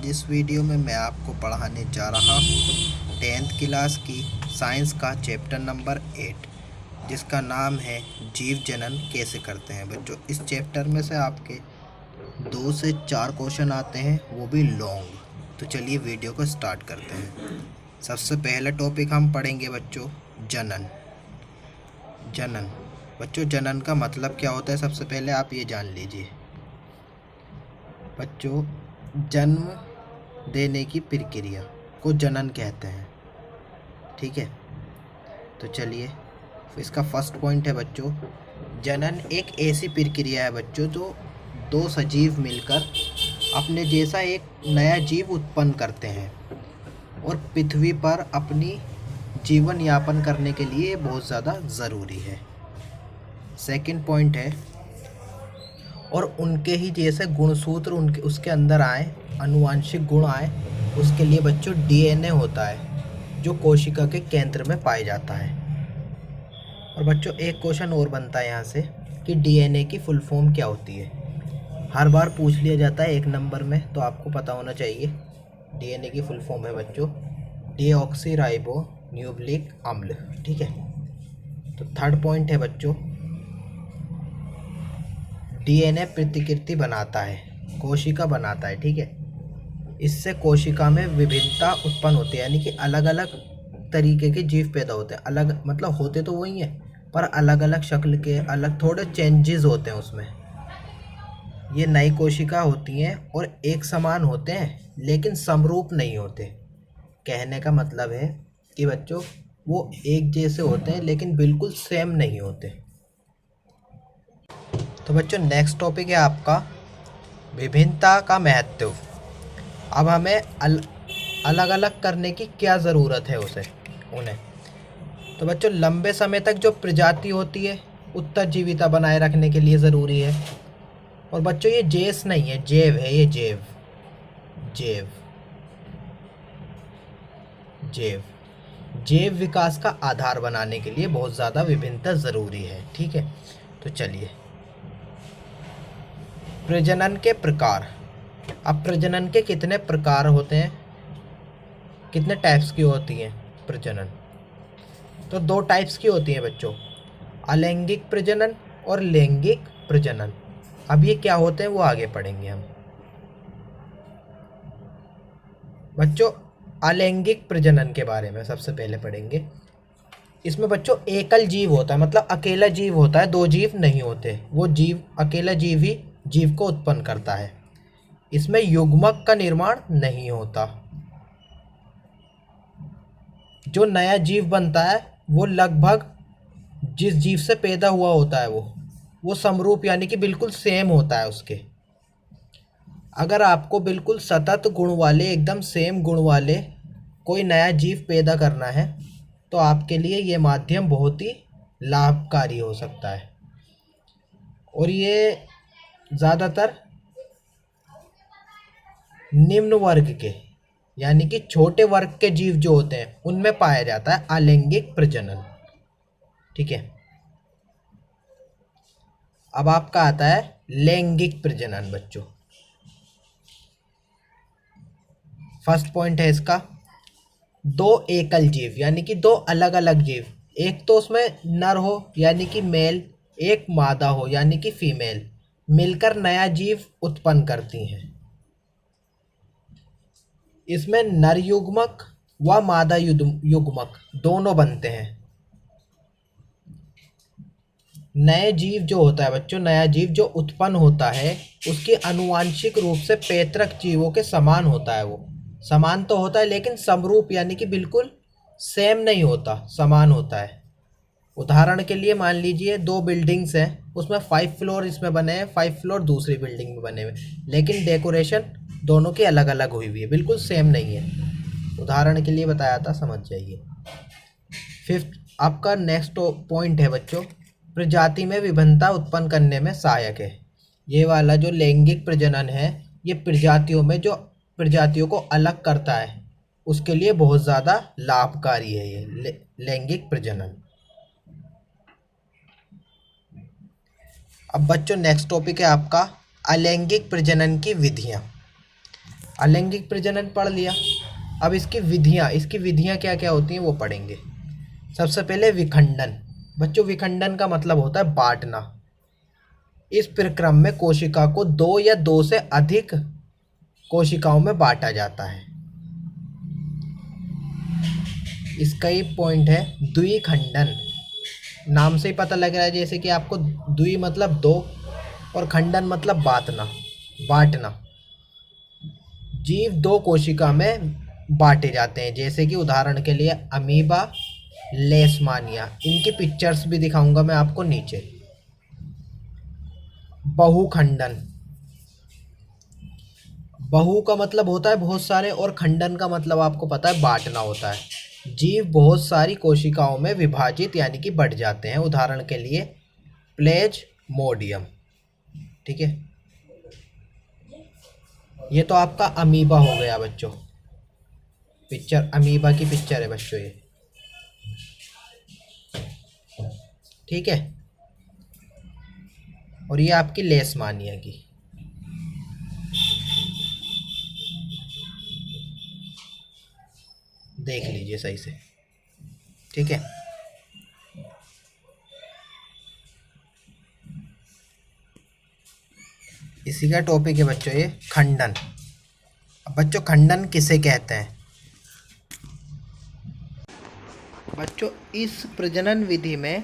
इस वीडियो में मैं आपको पढ़ाने जा रहा हूँ 10th क्लास की साइंस का चैप्टर नंबर 8, जिसका नाम है जीव जनन कैसे करते हैं। बच्चों, इस चैप्टर में से आपके 2 से 4 क्वेश्चन आते हैं, वो भी लॉन्ग। तो चलिए वीडियो को स्टार्ट करते हैं। सबसे पहला टॉपिक हम पढ़ेंगे बच्चों, जनन। जनन बच्चों, जनन का मतलब क्या होता है सबसे पहले आप ये जान लीजिए। बच्चों, जन्म देने की प्रक्रिया को जनन कहते हैं। ठीक है, तो चलिए इसका फर्स्ट पॉइंट है बच्चों, जनन एक ऐसी प्रक्रिया है बच्चों जो 2 सजीव मिलकर अपने जैसा एक नया जीव उत्पन्न करते हैं और पृथ्वी पर अपनी जीवन यापन करने के लिए बहुत ज़्यादा ज़रूरी है। सेकंड पॉइंट है, और उनके ही जैसे गुणसूत्र उनके उसके अंदर आए, आनुवांशिक गुण आए, उसके लिए बच्चों डीएनए होता है जो कोशिका के केंद्र में पाया जाता है। और बच्चों एक क्वेश्चन और बनता है यहाँ से कि डीएनए की फुल फॉर्म क्या होती है। हर बार पूछ लिया जाता है 1 नंबर में, तो आपको पता होना चाहिए। डीएनए की फुल फॉर्म है बच्चों डीऑक्सीराइबो न्यूक्लिक अम्ल। ठीक है, तो थर्ड पॉइंट है बच्चों, डीएनए प्रतिकृति बनाता है, कोशिका बनाता है। ठीक है, इससे कोशिका में विभिन्नता उत्पन्न होती है, यानी कि अलग अलग तरीके के जीव पैदा होते हैं। अलग मतलब होते तो वही हैं, पर अलग अलग शक्ल के, अलग थोड़े चेंजेस होते हैं उसमें। ये नई कोशिका होती हैं और एक समान होते हैं लेकिन समरूप नहीं होते। कहने का मतलब है कि बच्चों वो एक जैसे होते हैं लेकिन बिल्कुल सेम नहीं होते। तो बच्चों नेक्स्ट टॉपिक है आपका विभिन्नता का महत्व। अब हमें अलग अलग करने की क्या ज़रूरत है उन्हें। तो बच्चों लंबे समय तक जो प्रजाति होती है उत्तरजीविता बनाए रखने के लिए ज़रूरी है। और बच्चों ये जेस नहीं है, जैव है, ये जैव जैव जैव जैव विकास का आधार बनाने के लिए बहुत ज़्यादा विभिन्नता ज़रूरी है। ठीक है, तो चलिए प्रजनन के प्रकार। अब प्रजनन के कितने प्रकार होते हैं, कितने टाइप्स की होती हैं प्रजनन। तो 2 टाइप्स की होती हैं बच्चों, अलैंगिक प्रजनन और लैंगिक प्रजनन। अब ये क्या होते हैं वो आगे पढ़ेंगे हम। बच्चों अलैंगिक प्रजनन के बारे में सबसे पहले पढ़ेंगे। इसमें बच्चों एकल जीव होता है, मतलब अकेला जीव होता है, 2 जीव नहीं होते। वो जीव अकेला जीव ही जीव को उत्पन्न करता है। इसमें युग्मक का निर्माण नहीं होता। जो नया जीव बनता है वो लगभग जिस जीव से पैदा हुआ होता है वो समरूप यानी कि बिल्कुल सेम होता है उसके। अगर आपको बिल्कुल सतत गुण वाले, एकदम सेम गुण वाले कोई नया जीव पैदा करना है तो आपके लिए ये माध्यम बहुत ही लाभकारी हो सकता है। और ये ज़्यादातर निम्न वर्ग के यानी कि छोटे वर्ग के जीव जो होते हैं उनमें पाया जाता है अलैंगिक प्रजनन। ठीक है, अब आपका आता है लैंगिक प्रजनन। बच्चों फर्स्ट पॉइंट है इसका, 2 एकल जीव यानी कि 2 अलग अलग जीव, एक तो उसमें नर हो यानी कि मेल, एक मादा हो यानी कि फीमेल, मिलकर नया जीव उत्पन्न करती हैं। इसमें नर युग्मक व मादा युग्मक दोनों बनते हैं। नए जीव जो होता है बच्चों, नया जीव जो उत्पन्न होता है उसकी आनुवांशिक रूप से पैतृक जीवों के समान होता है। वो समान तो होता है लेकिन समरूप यानी कि बिल्कुल सेम नहीं होता, समान होता है। उदाहरण के लिए मान लीजिए 2 बिल्डिंग्स हैं, उसमें 5 फ्लोर इसमें बने हैं, 5 फ्लोर दूसरी बिल्डिंग में बने हुए, लेकिन डेकोरेशन दोनों की अलग अलग हुई हुई है, बिल्कुल सेम नहीं है। उदाहरण के लिए बताया था, समझ जाइए। फिफ्थ आपका नेक्स्ट पॉइंट है बच्चों, प्रजाति में विभिन्नता उत्पन्न करने में सहायक है। ये वाला जो लैंगिक प्रजनन है ये प्रजातियों में जो प्रजातियों को अलग करता है उसके लिए बहुत ज़्यादा लाभकारी है ये लैंगिक प्रजनन। अब बच्चों नेक्स्ट टॉपिक है आपका अलैंगिक प्रजनन की विधियाँ। अलैंगिक प्रजनन पढ़ लिया। अब इसकी विधियाँ क्या क्या होती हैं वो पढ़ेंगे। सबसे पहले विखंडन। बच्चों विखंडन का मतलब होता है बांटना। इस प्रक्रम में कोशिका को दो या दो से अधिक कोशिकाओं में बांटा जाता है। इसका ही पॉइंट है द्विखंडन। नाम से ही पता लग रहा है जैसे कि आपको द्वि मतलब दो और खंडन मतलब बांटना। जीव दो कोशिका में बांटे जाते हैं, जैसे कि उदाहरण के लिए अमीबा, लेशमानिया। इनकी पिक्चर्स भी दिखाऊंगा मैं आपको नीचे। बहुखंडन। बहु का मतलब होता है बहुत सारे और खंडन का मतलब आपको पता है बांटना होता है। जीव बहुत सारी कोशिकाओं में विभाजित यानी कि बढ़ जाते हैं। उदाहरण के लिए प्लेज्मोडियम। ठीक है, ये तो आपका अमीबा हो गया बच्चों। पिक्चर अमीबा की पिक्चर है बच्चों ये। ठीक है, और ये आपकी लेशमानिया की। देख लीजिए सही से। ठीक है, इसी का टॉपिक है बच्चों ये खंडन। अब बच्चों खंडन किसे कहते हैं? बच्चों इस प्रजनन विधि में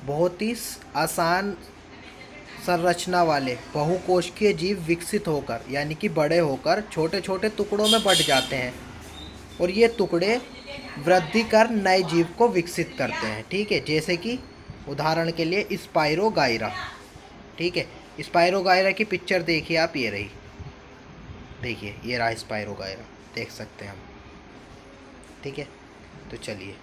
बहुत ही आसान संरचना वाले बहुकोशिकीय जीव विकसित होकर यानी कि बड़े होकर छोटे छोटे टुकड़ों में बंट जाते हैं और ये टुकड़े वृद्धि कर नए जीव को विकसित करते हैं। ठीक है, जैसे कि उदाहरण के लिए स्पाइरोगाइरा। ठीक है, स्पाइरोगाइरा की पिक्चर देखिए आप, ये रही। देखिए ये रहा स्पाइरोगाइरा, देख सकते हैं हम। ठीक है, तो चलिए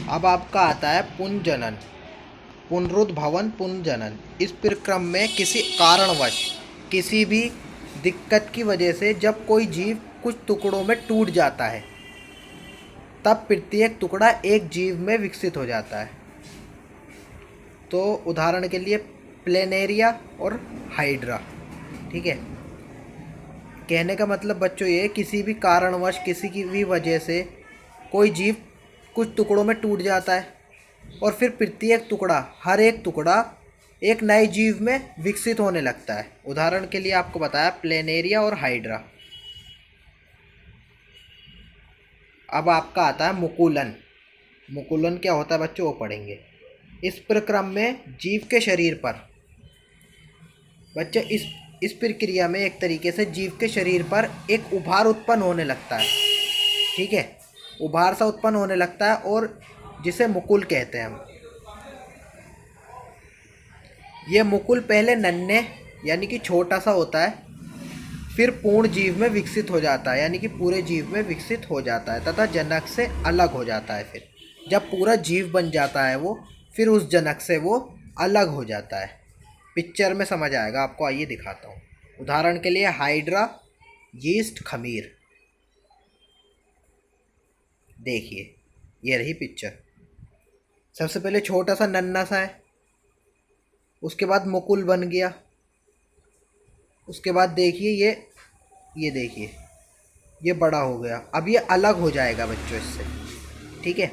अब आपका आता है पुनर्जनन, पुनरुद्भवन पुनर्जनन। इस प्रक्रम में किसी कारणवश किसी भी दिक्कत की वजह से जब कोई जीव कुछ टुकड़ों में टूट जाता है तब प्रत्येक टुकड़ा एक जीव में विकसित हो जाता है। तो उदाहरण के लिए प्लेनेरिया और हाइड्रा। ठीक है, कहने का मतलब बच्चों ये किसी भी कारणवश किसी की भी वजह से कोई जीव कुछ टुकड़ों में टूट जाता है और फिर प्रत्येक टुकड़ा हर एक टुकड़ा एक नए जीव में विकसित होने लगता है। उदाहरण के लिए आपको बताया प्लेनेरिया और हाइड्रा। अब आपका आता है मुकुलन। मुकुलन क्या होता है बच्चों वो पढ़ेंगे। इस प्रक्रम में जीव के शरीर पर बच्चे इस प्रक्रिया में एक तरीके से जीव के शरीर पर एक उभार उत्पन्न होने लगता है। ठीक है, उभार सा उत्पन्न होने लगता है और जिसे मुकुल कहते हैं हम। ये मुकुल पहले नन्हे यानी कि छोटा सा होता है, फिर पूर्ण जीव में विकसित हो जाता है यानी कि पूरे जीव में विकसित हो जाता है तथा जनक से अलग हो जाता है। फिर जब पूरा जीव बन जाता है वो, फिर उस जनक से वो अलग हो जाता है। पिक्चर में समझ आएगा आपको, आइए दिखाता हूँ। उदाहरण के लिए हाइड्रा, यीस्ट, खमीर। देखिए ये रही पिक्चर। सबसे पहले छोटा सा नन्हा सा है, उसके बाद मुकुल बन गया, उसके बाद देखिए ये देखिए ये बड़ा हो गया। अब ये अलग हो जाएगा बच्चों इससे। ठीक है,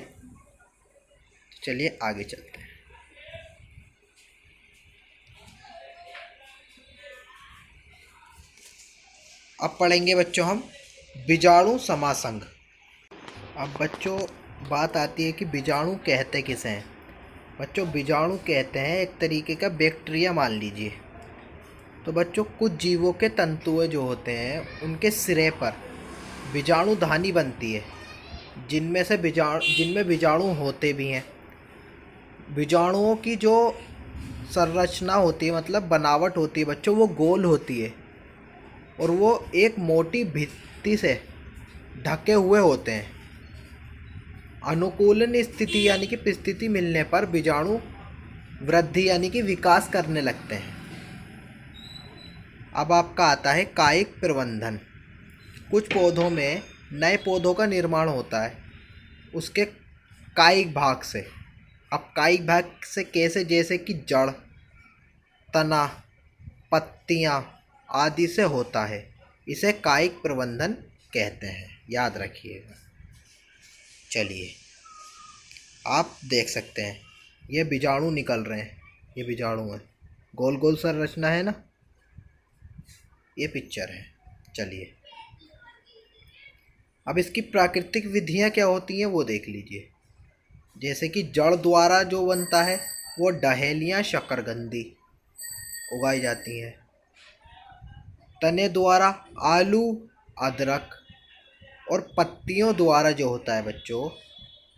चलिए आगे चलते हैं। अब पढ़ेंगे बच्चों हम बीजाणु समासंग। अब बच्चों बात आती है कि बीजाणु कहते किसे हैं। बच्चों बीजाणु कहते हैं एक तरीके का बैक्टीरिया मान लीजिए। तो बच्चों कुछ जीवों के तंतुएं जो होते हैं उनके सिरे पर बीजाणु धानी बनती है, जिनमें बीजाणु होते भी हैं। बीजाणुओं की जो संरचना होती है मतलब बनावट होती है बच्चों वो गोल होती है और वो एक मोटी भित्ति से ढके हुए होते हैं। अनुकूलन स्थिति यानी कि परिस्थिति मिलने पर बीजाणु वृद्धि यानी कि विकास करने लगते हैं। अब आपका आता है कायिक प्रबंधन। कुछ पौधों में नए पौधों का निर्माण होता है उसके कायिक भाग से। अब कायिक भाग से कैसे, जैसे कि जड़, तना, पत्तियां आदि से होता है। इसे कायिक प्रबंधन कहते हैं, याद रखिएगा। चलिए, आप देख सकते हैं ये बीजाणु निकल रहे हैं, ये बीजाणु है, गोल गोल संरचना है ना, ये पिक्चर है। चलिए, अब इसकी प्राकृतिक विधियां क्या होती हैं वो देख लीजिए। जैसे कि जड़ द्वारा जो बनता है वो डहेलियां शकरकंदी उगाई जाती हैं। तने द्वारा आलू, अदरक, और पत्तियों द्वारा जो होता है बच्चों,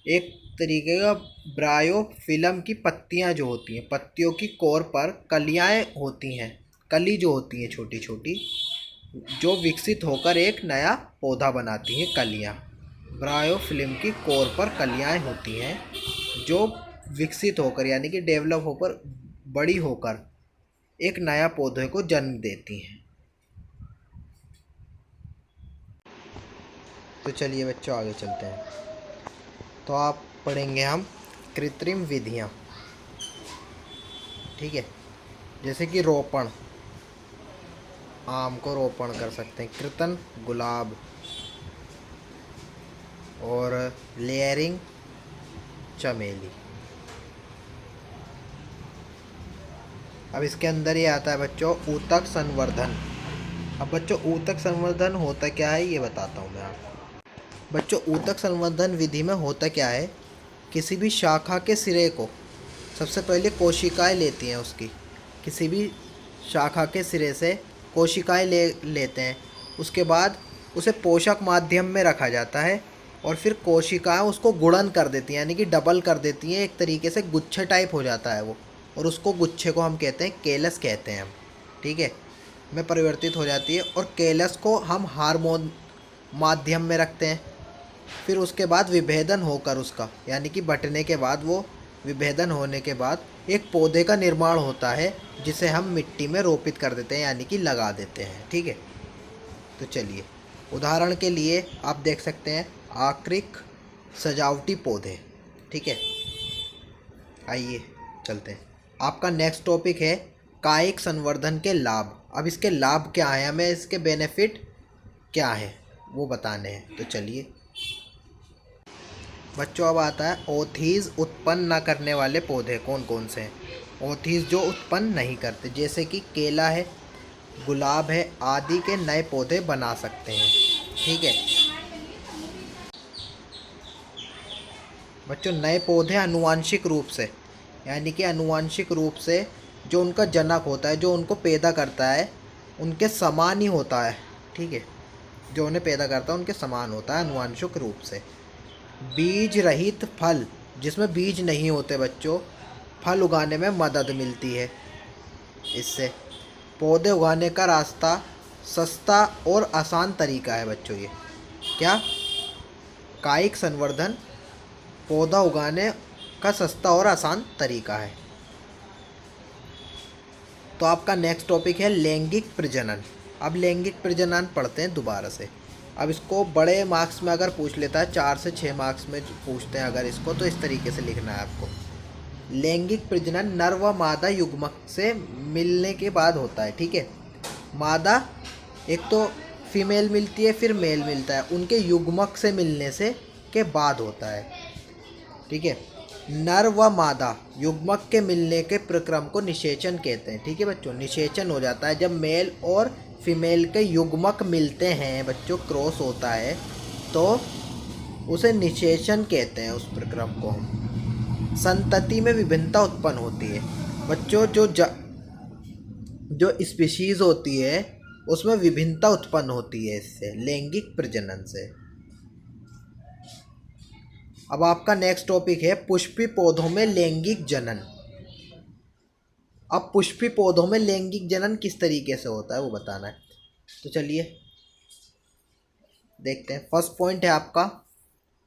एक तरीके का ब्रायोफिल्म की पत्तियां जो होती हैं, पत्तियों की कोर पर कलियां होती हैं, कली जो होती हैं छोटी छोटी, जो विकसित होकर एक नया पौधा बनाती हैं। कलियां, ब्रायोफिल्म की कोर पर कलियां होती हैं जो विकसित होकर यानी कि डेवलप होकर बड़ी होकर एक नया पौधे को जन्म देती हैं। तो चलिए बच्चों, आगे चलते हैं। तो आप पढ़ेंगे हम कृत्रिम विधियां, ठीक है। जैसे कि रोपण, आम को रोपण कर सकते हैं, कृतन गुलाब, और लेयरिंग चमेली। अब इसके अंदर ये आता है बच्चों ऊतक संवर्धन। अब बच्चों ऊतक संवर्धन होता क्या है ये बताता हूँ मैं आपको। बच्चों, ऊतक संवर्धन विधि में होता क्या है, किसी भी शाखा के सिरे को सबसे पहले कोशिकाएं लेती हैं उसकी, किसी भी शाखा के सिरे से कोशिकाएं लेते हैं। उसके बाद उसे पोषक माध्यम में रखा जाता है और फिर कोशिकाएं उसको गुणन कर देती हैं, यानी कि डबल कर देती हैं, एक तरीके से गुच्छे टाइप हो जाता है वो, और उसको गुच्छे को हम कहते हैं केलस कहते हैं हम, ठीक है, में परिवर्तित हो जाती है। और केलस को हम हार्मोन माध्यम में रखते हैं। फिर उसके बाद विभेदन होकर उसका, यानी कि बंटने के बाद, वो विभेदन होने के बाद एक पौधे का निर्माण होता है जिसे हम मिट्टी में रोपित कर देते हैं, यानी कि लगा देते हैं, ठीक है। तो चलिए, उदाहरण के लिए आप देख सकते हैं आक्रिक सजावटी पौधे, ठीक है। आइए चलते हैं। आपका नेक्स्ट टॉपिक है कायिक संवर्धन के लाभ। अब इसके लाभ क्या हैं, हमें इसके बेनिफिट क्या है वो बताने हैं। तो चलिए बच्चों, अब आता है ओथीज उत्पन्न न करने वाले पौधे कौन कौन से हैं। ओथीज जो उत्पन्न नहीं करते, जैसे कि केला है, गुलाब है आदि के नए पौधे बना सकते हैं, ठीक है। बच्चों, नए पौधे आनुवांशिक रूप से, यानी कि आनुवांशिक रूप से जो उनका जनक होता है, जो उनको पैदा करता है, उनके समान ही होता है, ठीक है। जो उन्हें पैदा करता है उनके समान होता है आनुवांशिक रूप से। बीज रहित फल, जिसमें बीज नहीं होते बच्चों, फल उगाने में मदद मिलती है इससे। पौधे उगाने का रास्ता सस्ता और आसान तरीका है बच्चों। ये क्या, कायिक संवर्धन पौधा उगाने का सस्ता और आसान तरीका है। तो आपका नेक्स्ट टॉपिक है लैंगिक प्रजनन। अब लैंगिक प्रजनन पढ़ते हैं दोबारा से। अब इसको बड़े मार्क्स में अगर पूछ लेता है, 4 से 6 मार्क्स में पूछते हैं अगर इसको, तो इस तरीके से लिखना है आपको। लैंगिक प्रजनन नर व मादा युग्मक से मिलने के बाद होता है, ठीक है। मादा एक तो फीमेल मिलती है, फिर मेल मिलता है, उनके युग्मक से मिलने से के बाद होता है, ठीक है। नर व मादा युग्मक के मिलने के प्रक्रम को निषेचन कहते हैं, ठीक है बच्चों। निषेचन हो जाता है जब मेल और फीमेल के युग्मक मिलते हैं बच्चों, क्रॉस होता है, तो उसे निषेचन कहते हैं उस प्रक्रम को हम। संतति में विभिन्नता उत्पन्न होती है बच्चों, जो स्पीशीज होती है उसमें विभिन्नता उत्पन्न होती है इससे, लैंगिक प्रजनन से। अब आपका नेक्स्ट टॉपिक है पुष्पी पौधों में लैंगिक जनन। अब पुष्पी पौधों में लैंगिक जनन किस तरीके से होता है वो बताना है। तो चलिए देखते हैं। फर्स्ट पॉइंट है आपका,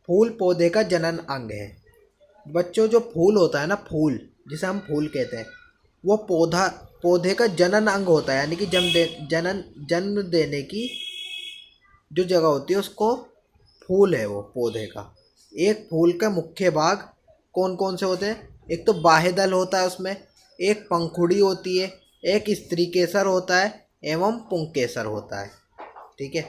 फूल पौधे का जनन अंग है। बच्चों, जो फूल होता है ना, फूल जिसे हम फूल कहते हैं, वो पौधे का जनन अंग होता है, यानी कि जन्म देने की जो जगह होती है उसको फूल है वो पौधे का। एक फूल का मुख्य भाग कौन कौन से होते हैं, एक तो बाह्य दल होता है उसमें, एक पंखुड़ी होती है, एक स्त्री केसर होता है एवं पुंकेसर होता है। ठीक है।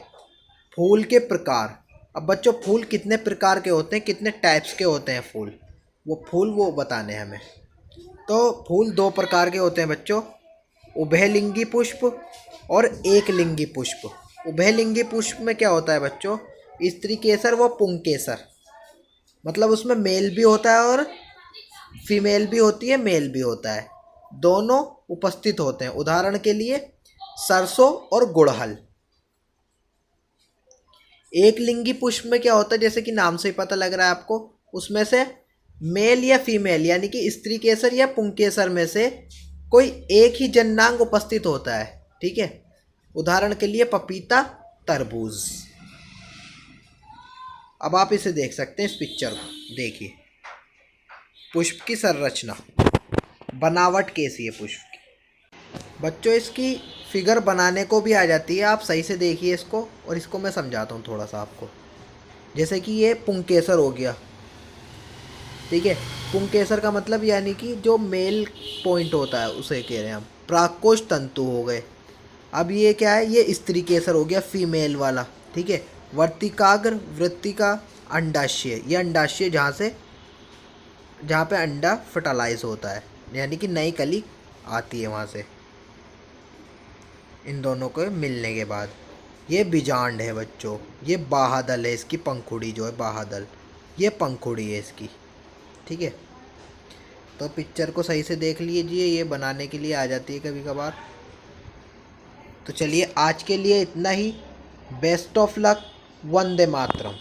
फूल के प्रकार। अब बच्चों फूल कितने प्रकार के होते हैं, कितने टाइप्स के होते हैं फूल, वो बताने हैं हमें। तो फूल दो प्रकार के होते हैं बच्चों, उभयलिंगी पुष्प और एकलिंगी पुष्प। उभयलिंगी पुष्प में क्या होता है बच्चों, स्त्री केसर व पुंकेसर, मतलब उसमें मेल भी होता है और फीमेल भी होती है, मेल भी होता है, दोनों उपस्थित होते हैं। उदाहरण के लिए सरसों और गुड़हल। एक लिंगी पुष्प में क्या होता है, जैसे कि नाम से ही पता लग रहा है आपको, उसमें से मेल या फीमेल यानी कि स्त्री केसर या पुंकेसर में से कोई एक ही जननांग उपस्थित होता है। ठीक है। उदाहरण के लिए पपीता, तरबूज। अब आप इसे देख सकते हैं, इस पिक्चर को देखिए, पुष्प की संरचना, बनावट कैसी है पुष्प की। बच्चों इसकी फिगर बनाने को भी आ जाती है, आप सही से देखिए इसको, और इसको मैं समझाता हूँ थोड़ा सा आपको। जैसे कि ये पुंकेसर हो गया। ठीक है। पुंकेसर का मतलब यानी कि जो मेल पॉइंट होता है उसे कह रहे हैं हम, प्राकोष तंतु हो गए। अब ये क्या है, ये स्त्री केसर हो गया, फीमेल वाला। ठीक है। वर्तिकाग्र, वृत्तिका, अंडाशय, ये अंडाशय जहाँ पे अंडा फर्टिलाइज होता है, यानी कि नई कली आती है वहाँ से इन दोनों को मिलने के बाद। ये बीजांड है बच्चों, ये बाहादल है, इसकी पंखुड़ी जो है बाहादल, ये पंखुड़ी है इसकी। ठीक है। तो पिक्चर को सही से देख लीजिए, ये बनाने के लिए आ जाती है कभी कभार। तो चलिए आज के लिए इतना ही। Best of luck. वंदे मातरम।